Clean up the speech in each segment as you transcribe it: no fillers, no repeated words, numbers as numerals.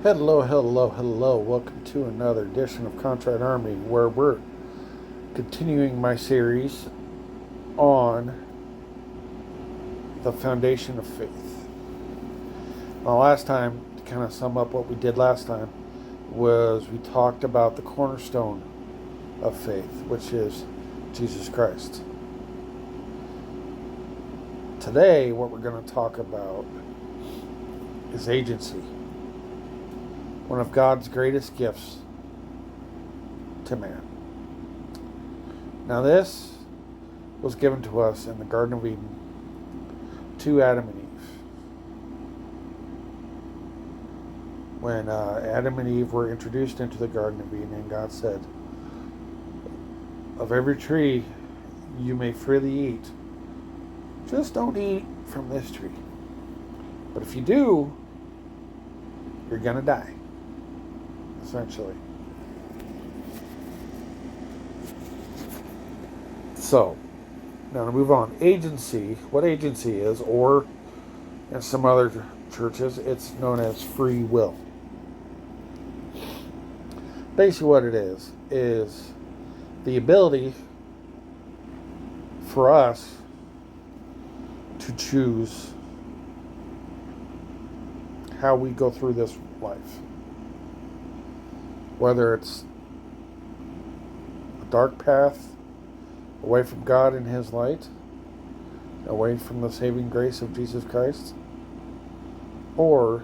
Hello, hello, hello. Welcome to another edition of Contract Army, where we're continuing my series on the foundation of faith. Now, last time, to kind of sum up what we did last time, was we talked about the cornerstone of faith, which is Jesus Christ. Today, what we're going to talk about is agency. One of God's greatest gifts to man. Now this was given to us in the Garden of Eden to Adam and Eve. When Adam and Eve were introduced into the Garden of Eden, and God said, of every tree you may freely eat, just don't eat from this tree. But if you do, you're going to die. Essentially. So, now to move on. Agency, what agency is, or in some other churches, it's known as free will. Basically what it is the ability for us to choose how we go through this life. Whether it's a dark path away from God and His light, away from the saving grace of Jesus Christ, or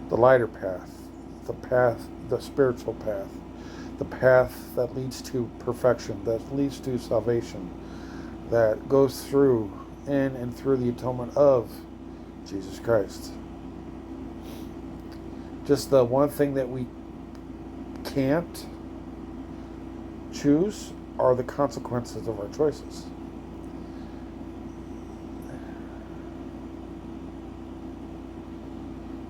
the lighter path, the spiritual path, the path that leads to perfection, that leads to salvation, that goes through in and through the atonement of Jesus Christ. Just the one thing that we can't choose are the consequences of our choices.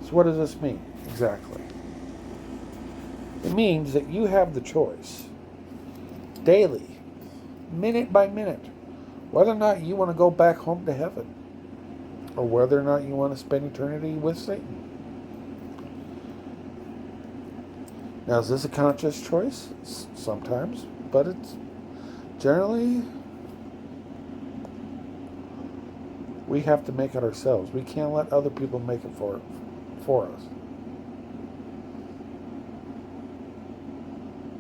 So what does this mean exactly? It means that you have the choice daily, minute by minute, whether or not you want to go back home to heaven or whether or not you want to spend eternity with Satan. Now, is this a conscious choice? Sometimes, but it's generally, we have to make it ourselves. We can't let other people make it for us.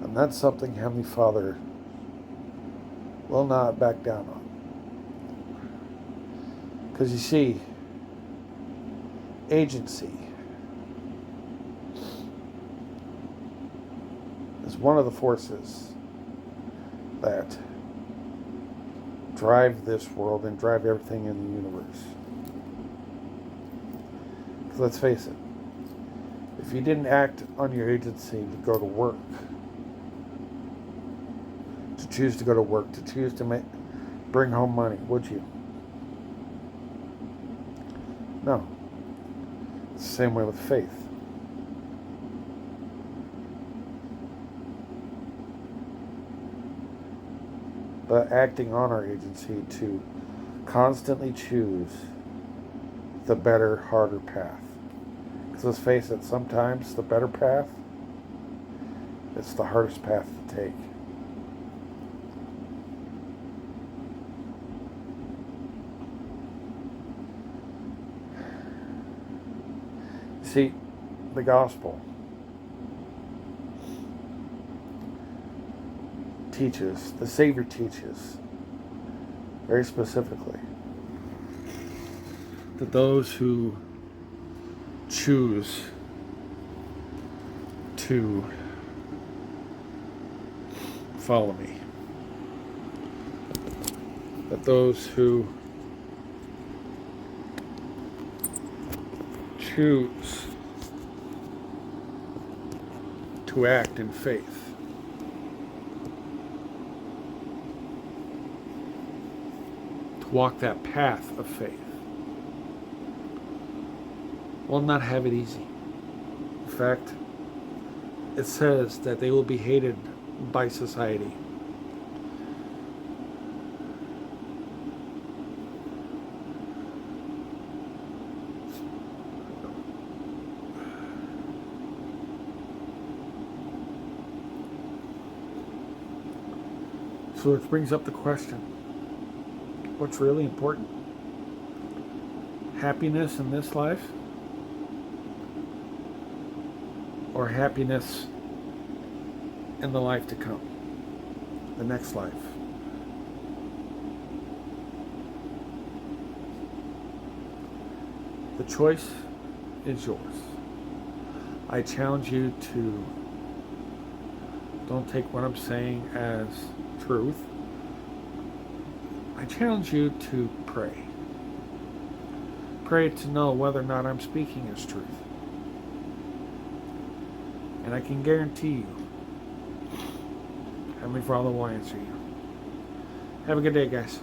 And that's something Heavenly Father will not back down on. Because you see, agency is one of the forces that drive this world and drive everything in the universe. Because let's face it, if you didn't act on your agency to go to work, to choose to go to work, to choose to bring home money, would you? No. It's the same way with faith. But acting on our agency to constantly choose the better, harder path. Because let's face it, sometimes the better path, it's the hardest path to take. See, the gospel teaches, the Savior teaches, very specifically, that those who choose to follow me, that those who choose to act in faith to walk that path of faith will not have it easy. In fact, it says that they will be hated by society. So it brings up the question, what's really important? Happiness in this life? Or happiness in the life to come? The next life? The choice is yours. I challenge you to don't take what I'm saying as truth. I challenge you to pray. Pray to know whether or not I'm speaking as truth. And I can guarantee you, Heavenly Father will answer you. Have a good day, guys.